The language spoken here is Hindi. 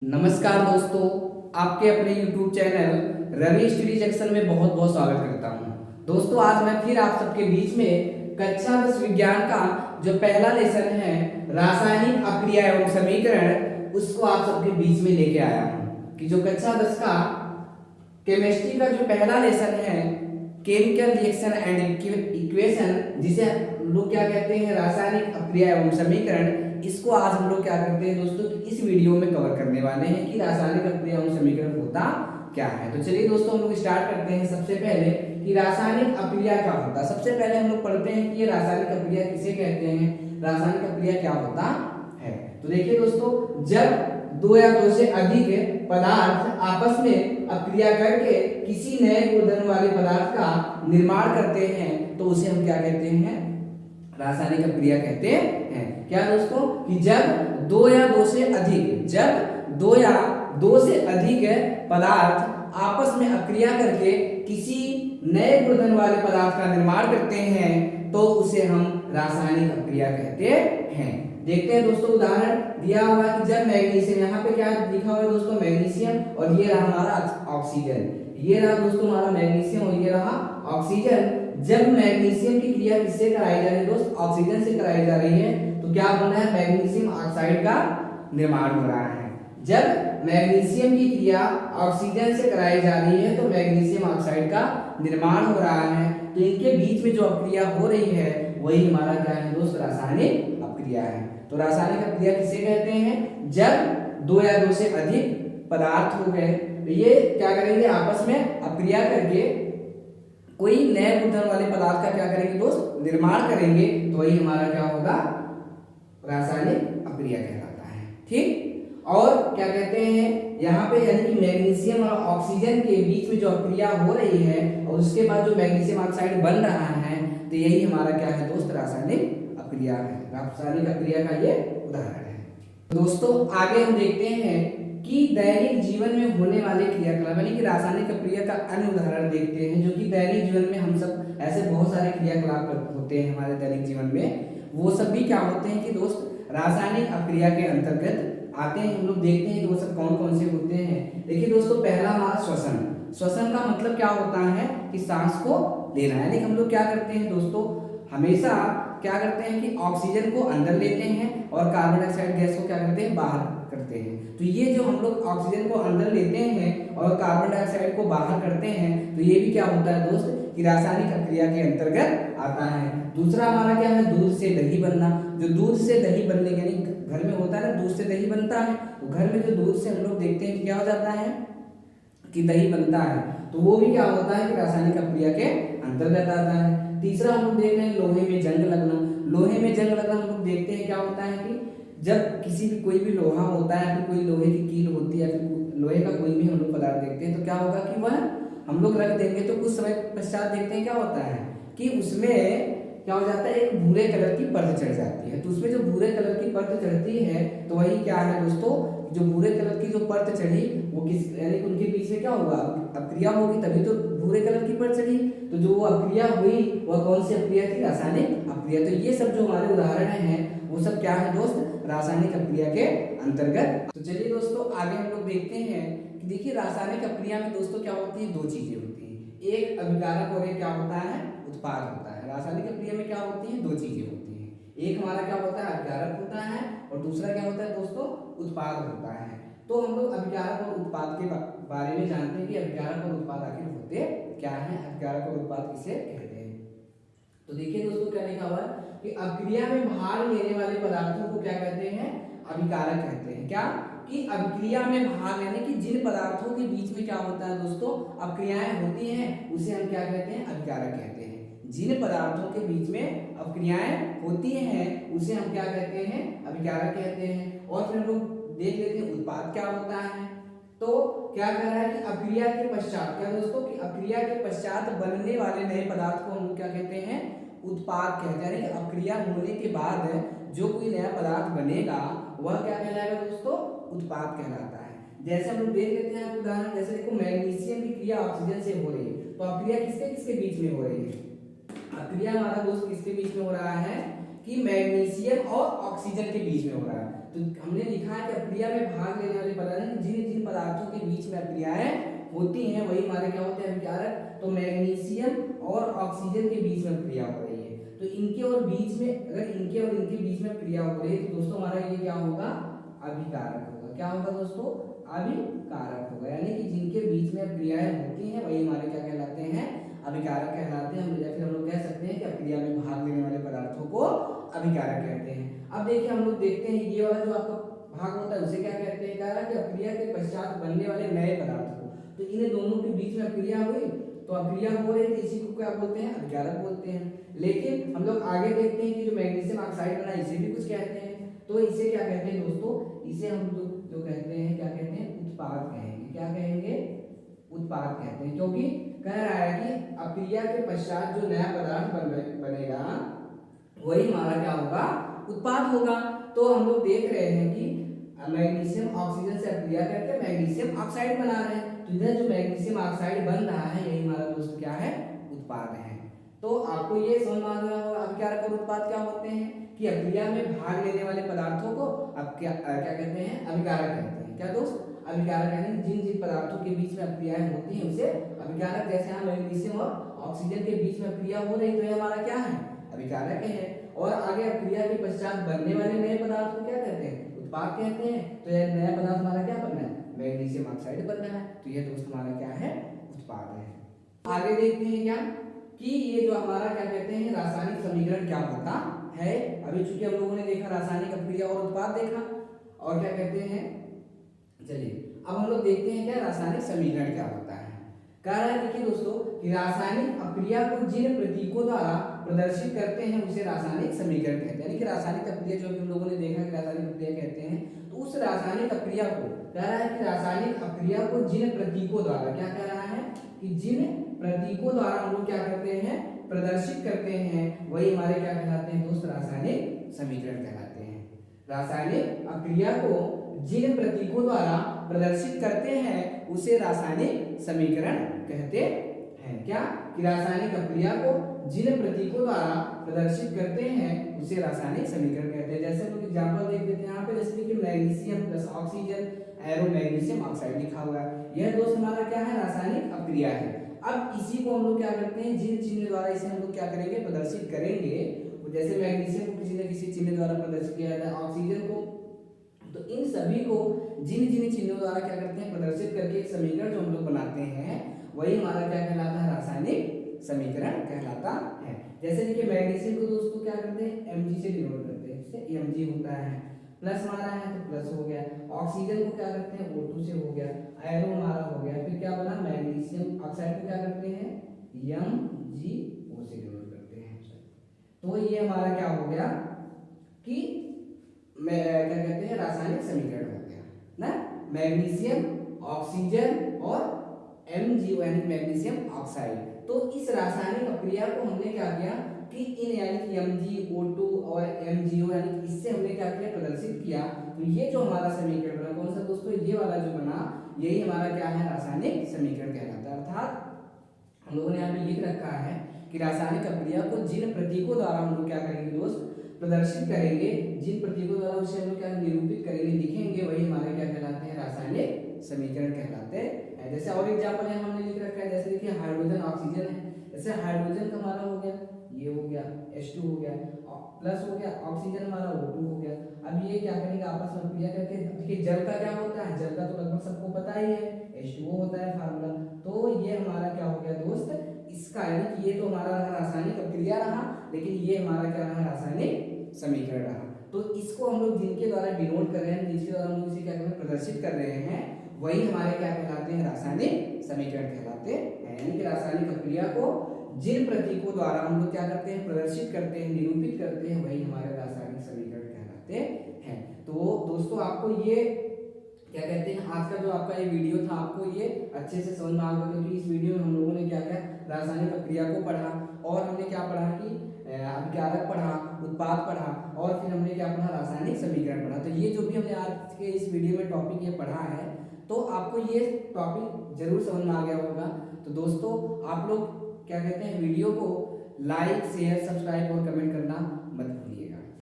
नमस्कार दोस्तों, आपके अपने YouTube channel Ravi study section में बहुत बहुत स्वागत करता हूं। दोस्तों, आज मैं फिर आप सबके बीच में कक्षा 10 विज्ञान का जो पहला लेसन है रासायनिक अभिक्रिया एवं समीकरण, उसको आप सबके बीच में लेके आया हूं। कि जो कक्षा 10 का केमिस्ट्री का जो पहला लेसन है केमिकल रिएक्शन एंड इक्वेशन, जिसे हम लोग क्या कहते हैं रासायनिक अभिक्रिया एवं समीकरण, इसको आज हम लोग क्या करते हैं दोस्तों कि इस वीडियो में कवर करने वाले हैं कि रासायनिक अभिक्रिया एवं समीकरण होता क्या है। तो चलिए दोस्तों, हम लोग स्टार्ट करते हैं सबसे पहले कि रासायनिक अभिक्रिया क्या होता है। सबसे पहले हम लोग पढ़ते हैं कि ये रासायनिक अभिक्रिया किसे कहते हैं, रासायनिक अभिक्रिया क्या होता है। तो देखिए दोस्तों, जब दो या दो से अधिक पदार्थ आपस में अभिक्रिया करके किसी नए गुणधर्म वाले पदार्थ का निर्माण करते हैं तो उसे हम क्या कहते हैं, रासायनिक अभिक्रिया कहते हैं। क्या दोस्तों कि जब दो या दो से अधिक पदार्थ आपस में अभिक्रिया करके किसी नए गुणधर्म वाले पदार्थ का निर्माण करते हैं तो उसे हम रासायनिक अभिक्रिया कहते हैं। देखते हैं दोस्तों, उदाहरण दिया हुआ है कि जब मैग्नीशियम, यहाँ पे क्या लिखा हुआ है दोस्तों, मैग्नीशियम, और ये रहा हमारा ऑक्सीजन। ये रहा दोस्तों हमारा मैग्नीशियम और ये रहा ऑक्सीजन। जब मैग्नीशियम की क्रिया किससे कराई जा रही है दोस्त, ऑक्सीजन से कराई जा रही है, तो क्या बन रहा है, मैग्नीशियम ऑक्साइड का निर्माण हो रहा है। जब मैग्नीशियम की क्रिया ऑक्सीजन से कराई जा रही है तो मैग्नीशियम ऑक्साइड का निर्माण हो रहा है। तो इनके बीच में जो अभिक्रिया हो रही है वही हमारा क्या है दोस्त, रासायनिक अभिक्रिया है। तो रासायनिक अभिक्रिया किसे कहते हैं, जब दो या दो से अधिक पदार्थ हो गए तो ये क्या करेंगे, आपस में अभिक्रिया करके कोई नए गुणधर्म वाले पदार्थ का क्या करेंगे दोस्त, निर्माण करेंगे, तो वही हमारा क्या होगा, रासायनिक अभिक्रिया कहलाता है। ठीक, और क्या कहते हैं यहाँ पे, यानी कि मैग्नीशियम और ऑक्सीजन के बीच में जो अभिक्रिया हो रही है और उसके बाद जो मैग्नीशियम ऑक्साइड बन रहा है, तो यही हमारा क्या है दोस्त, रासायनिक अभिक्रिया है। रासायनिक अभिक्रिया का ये उदाहरण है। दोस्तों, आगे हम देखते हैं कि दैनिक जीवन में होने वाले क्रियाकलाप, यानी कि रासायनिक अभिक्रिया का अन्य उदाहरण देखते हैं, जो कि दैनिक जीवन में हम सब ऐसे बहुत सारे क्रियाकलाप होते हैं हमारे दैनिक जीवन में, वो सब भी क्या होते हैं कि दोस्त रासायनिक अभिक्रिया के अंतर्गत आते हैं। हम लोग देखते हैं कि वो सब कौन कौन से होते हैं। देखिए दोस्तों, पहला हमारा श्वसन। श्वसन का मतलब क्या होता है कि सांस को लेना, यानी कि हम लोग क्या करते हैं दोस्तों, हमेशा क्या करते हैं कि ऑक्सीजन को अंदर लेते हैं और कार्बन डाइऑक्साइड गैस को क्या करते हैं, बाहर करते हैं। तो ये जो हम लोग ऑक्सीजन को अंदर लेते हैं और कार्बन डाइऑक्साइड को बाहर करते हैं, तो ये भी क्या होता है दोस्त कि रासायनिक अभिक्रिया के अंतर्गत आता है। दूसरा हमारा क्या है, दूध से दही बनना। जो दूध से दही बनने, यानी घर में होता है ना, दूध से दही बनता है, तो घर में जो दूध से हम लोग देखते हैं कि क्या हो जाता है कि दही बनता है, तो वो भी क्या होता है कि रासायनिक अभिक्रिया के अंतर्गत आता है। तीसरा हम लोग देख रहे हैं लोहे में जंग लगना। लोहे में जंग लगना हम लोग देखते हैं क्या होता है कि जब किसी भी कोई भी लोहा होता है, फिर कोई लोहे की कील होती है, फिर लोहे का कोई भी हम लोग पदार्थ देखते हैं, तो क्या होगा कि वह हम लोग रख देंगे तो कुछ समय पश्चात देखते हैं क्या होता है कि उसमें क्या हो जाता है, एक भूरे कलर की परत चढ़ जाती है। तो उसमें जो भूरे कलर की परत चढ़ती है, तो वही क्या है दोस्तों, जो भूरे कलर की जो परत चढ़ी वो किस, यानी कि उनके बीच में क्या होगा, अभिक्रिया होगी, तभी तो भूरे कलर की परत चढ़ी। तो जो वो अभिक्रिया हुई वह कौन सी अभिक्रिया थी, रासायनिक अभिक्रिया। तो ये सब जो हमारे उदाहरण हैं वो सब क्या है दोस्त, रासायनिक अभिक्रिया के अंतर्गत। तो चलिए दोस्तों, आगे हम लोग देखते हैं कि देखिए रासायनिक अभिक्रिया में दोस्तों क्या होती है, दो चीजें होती है, एक अभिकारक और एक क्या होता है, उत्पाद होता है। रासायनिक अभिक्रिया में क्या होती है, दो चीजें होती हैं, एक हमारा क्या होता है, अभिकारक होता है, और दूसरा क्या होता है दोस्तों, उत्पाद होता है। तो हम लोग अभिकारक और उत्पाद के बारे में जानते हैं कि अभिकारक और उत्पाद आखिर होते क्या है, अभिकारक और उत्पाद किसे कहते हैं। तो देखिए दोस्तों, क्या लिखा हुआ है कि अभिक्रिया में भाग लेने वाले पदार्थों को क्या कहते हैं, अभिकारक कहते हैं। क्या कि अभिक्रिया में भाग, यानी कि जिन पदार्थों के बीच में क्या होता है दोस्तों, अभिक्रियाएं होती हैं, उसे हम क्या कहते हैं, अभिकारक कहते हैं। जिन पदार्थों के बीच में अभिक्रियाएं होती हैं उसे हम क्या कहते हैं, अभिकारक कहते हैं। और फिर हम लोग देख लेते हैं उत्पाद क्या होता है। तो क्या कह रहा है कि अभिक्रिया के पश्चात, क्या दोस्तों कि अभिक्रिया के पश्चात बनने वाले नए पदार्थ को हम लोग क्या कहते हैं, उत्पाद कहते हैं। कि अभिक्रिया होने के बाद जो कोई नया पदार्थ बनेगा वह क्या कहलाएगा दोस्तों, उत्पाद कहलाता है। जैसे हम लोग देख लेते हैं उदाहरण, जैसे देखो मैग्नीशियम की क्रिया ऑक्सीजन से हो रही है, तो अभिक्रिया किसके किसके बीच में हो रही है, अभिक्रिया हमारा दोस्त किसके बीच में हो रहा है कि मैग्नीशियम और ऑक्सीजन के बीच में हो रहा है। तो हमने लिखा है कि अक्रिया में भाग लेने वाले पदार्थ जिन जिन पदार्थों के बीच में अक्रियाएं होती हैं वही हमारे क्या होते हैं अभिकारक। तो मैग्नीशियम और ऑक्सीजन के बीच में क्रिया हो रही है, तो इनके और बीच में, अगर इनके और इनके बीच में क्रिया हो रही है तो दोस्तों हमारा ये क्या होगा, अभिकारक होगा। क्या होगा दोस्तों, अभिकारक होगा। यानी कि जिनके बीच में क्रियाएं होती हैं वही हमारे क्या कहलाते हैं, अभिकारक कहलाते हैं। या फिर हम लोग कह सकते हैं कि अक्रिया में भाग लेने वाले पदार्थों को अभिकारक कहते हैं। अब देखिए हम लोग देखते हैं ये वाला जो आपका भाग होता है उसे क्या कहते हैं, कह रहा है कि अक्रिया के पश्चात बनने वाले नए पदार्थ को। तो इन दोनों के बीच में अक्रिया हुई, तो अक्रिया हो रही है, इसी को क्या बोलते हैं, अभिकारक बोलते हैं। लेकिन हम लोग आगे देखते हैं कि जो मैग्नीशियम ऑक्साइड बना इसे भी कुछ कहते हैं। तो इसे क्या कहते हैं दोस्तों, इसे हम लोग जो कहते हैं क्या कहते हैं, उत्पाद कहेंगे। क्या कहेंगे, उत्पाद कहते हैं, क्योंकि कह रहा है कि अक्रिया के पश्चात जो नया पदार्थ बनेगा वही हमारा क्या होगा, उत्पाद होगा। तो हम लोग देख रहे हैं कि मैग्नीशियम ऑक्सीजन से अक्रिया करके मैग्नीशियम ऑक्साइड बना रहे हैं, तो इधर जो मैग्नीशियम ऑक्साइड बन रहा है यही हमारा दोस्त क्या है, उत्पाद है। तो आपको ये समझ में आ गया होगा अभिकारक और उत्पाद क्या होते हैं, कि अक्रिया में भाग लेने वाले पदार्थों को अब क्या कहते हैं, अभिकारक कहते हैं। क्या दोस्त, अभिकारक यानी जिन जिन पदार्थों के बीच में अक्रियाएं होती हैं उसे अभिकारक। जैसे यहाँ मैग्नीशियम और ऑक्सीजन के बीच में क्रिया हो रही तो ये हमारा क्या है, अभिकारक है। और आगे अक्रिया के पश्चात बनने वाले नए पदार्थ को क्या कहते हैं, उत्पाद कहते हैं। तो यह नया पदार्थ हमारा क्या बनना है, मैग्नीशियम ऑक्साइड बन रहा है, तो यह दोस्त हमारा क्या है, उत्पाद है। आगे देखते हैं क्या कि ये जो हमारा क्या कहते हैं रासायनिक समीकरण क्या होता है। अभी चूंकि हम लोगों ने देखा रासायनिक अभिक्रिया और उत्पाद देखा, और क्या कहते हैं, चलिए अब हम लोग देखते हैं क्या रासायनिक समीकरण क्या होता है। कह रहा है देखिए दोस्तों कि रासायनिक अभिक्रिया को जिन प्रतीकों द्वारा प्रदर्शित करते हैं उसे रासायनिक समीकरण कहते हैं। यानी कि रासायनिक अभिक्रिया जो हम लोगों ने देखा कि रासायनिक अभिक्रिया कहते हैं, तो उस रासायनिक अभिक्रिया को कह रहा है कि रासायनिक अभिक्रिया को जिन प्रतीकों द्वारा, क्या कह रहा है कि जिन प्रतीकों द्वारा हम लोग क्या करते हैं, प्रदर्शित करते हैं वही हमारे क्या कहलाते हैं दोस्त, रासायनिक समीकरण कहलाते हैं। रासायनिक अभिक्रिया को जिन प्रतीकों द्वारा प्रदर्शित करते हैं उसे रासायनिक समीकरण कहते हैं। क्या कि रासायनिक अभिक्रिया को जिन प्रतीकों द्वारा प्रदर्शित करते हैं उसे रासायनिक समीकरण कहते हैं। जैसे हम लोग एग्जांपल देख लेते हैं यहाँ पे, जैसे देखिए magnesium plus oxygen arrow magnesium oxide लिखा हुआ है, यह दोस्त हमारा क्या है, रासायनिक अभिक्रिया है। अब इसी को हम लोग क्या करते हैं, जिन चिन्ह द्वारा इसे हम लोग क्या करेंगे, प्रदर्शित करेंगे। जैसे मैग्नीशियम को किसी न किसी चिन्ह द्वारा प्रदर्शित किया जाता है, ऑक्सीजन को, तो इन सभी को जिन जिन चिन्हों द्वारा क्या करते हैं, प्रदर्शित करके एक समीकरण जो हम लोग बनाते हैं वही हमारा क्या कहलाता है, रासायनिक समीकरण कहलाता है। जैसे देखिए मैग्नीशियम को दोस्तों क्या करते हैं, Mg से डिनोट करते हैं, इससे Mg होता है, प्लस हमारा है तो प्लस हो गया। ऑक्सीजन को क्या करते हैं, O2 से हो गया, एरो हमारा हो गया, फिर क्या बना, मैग्नीशियम ऑक्साइड को क्या करते हैं, MgO से डिनोट करते हैं। तो ये हमारा क्या हो गया कि क्या कहते हैं, रासायनिक समीकरण हो गया ना, मैग्नीशियम ऑक्सीजन और MgO यानी मैग्नीशियम ऑक्साइड। तो इस रासायनिक अभिक्रिया को हमने क्या किया कि इन यानी कि MgO2 और MgO यानी कि इससे हमने क्या किया, प्रदर्शित किया। तो ये जो हमारा समीकरण बना कौन सा दोस्तों, ये वाला जो बना यही हमारा क्या है, रासायनिक समीकरण कहलाता है। अर्थात हम लोगों ने यहाँ पे लिख रखा है कि रासायनिक अभिक्रिया को जिन प्रतीकों द्वारा हम लोग क्या करेंगे दोस्त, प्रदर्शित करेंगे, जिन प्रतीकों द्वारा उसे हम लोग क्या निरूपित करेंगे, लिखेंगे, वही हमारे क्या कहलाते हैं, रासायनिक समीकरण कहलाते हैं। जैसे और एग्जांपल है हमने लिख रखा है, जैसे देखिए हाइड्रोजन ऑक्सीजन है, जैसे हाइड्रोजन का हमारा हो गया, ये हो गया H2 हो गया, प्लस हो गया, ऑक्सीजन हमारा O2 हो गया। अब ये क्या करेंगे, आपस में क्रिया करके, देखिए जल का क्या होता है, जल का तो लगभग सबको पता ही है, H2O होता है फार्मूला। तो ये हमारा क्या हो गया दोस्त, इसका यानी कि ये तो हमारा रासायनिक अभिक्रिया रहा, लेकिन ये हमारा क्या रहा, रासायनिक समीकरण रहा। तो इसको हम लोग जिनके द्वारा डिनोट कर रहे हैं, जिसके द्वारा हम लोग इसे क्या कर रहे हैं, प्रदर्शित कर रहे हैं, वही हमारे क्या कहलाते हैं, रासायनिक समीकरण कहलाते हैं। यानी कि रासायनिक अभिक्रिया को जिन प्रतीकों द्वारा हम लोग क्या करते हैं, प्रदर्शित करते हैं, निरूपित करते हैं, वही हमारे रासायनिक समीकरण कहलाते हैं। तो दोस्तों आपको ये क्या कहते हैं, आज का जो आपका ये वीडियो था आपको ये अच्छे से समझ में आ गया, क्योंकि इस वीडियो में हम लोगों ने क्या क्या रासायनिक अभिक्रिया को पढ़ा, और हमने क्या पढ़ा कि अभिकारक पढ़ा, उत्पाद पढ़ा, और फिर हमने क्या पढ़ा, रासायनिक समीकरण पढ़ा। तो ये जो भी हमने आज के इस वीडियो में टॉपिक ये पढ़ा है, तो आपको ये टॉपिक जरूर समझ में आ गया होगा। तो दोस्तों आप लोग क्या कहते हैं, वीडियो को लाइक शेयर सब्सक्राइब और कमेंट करना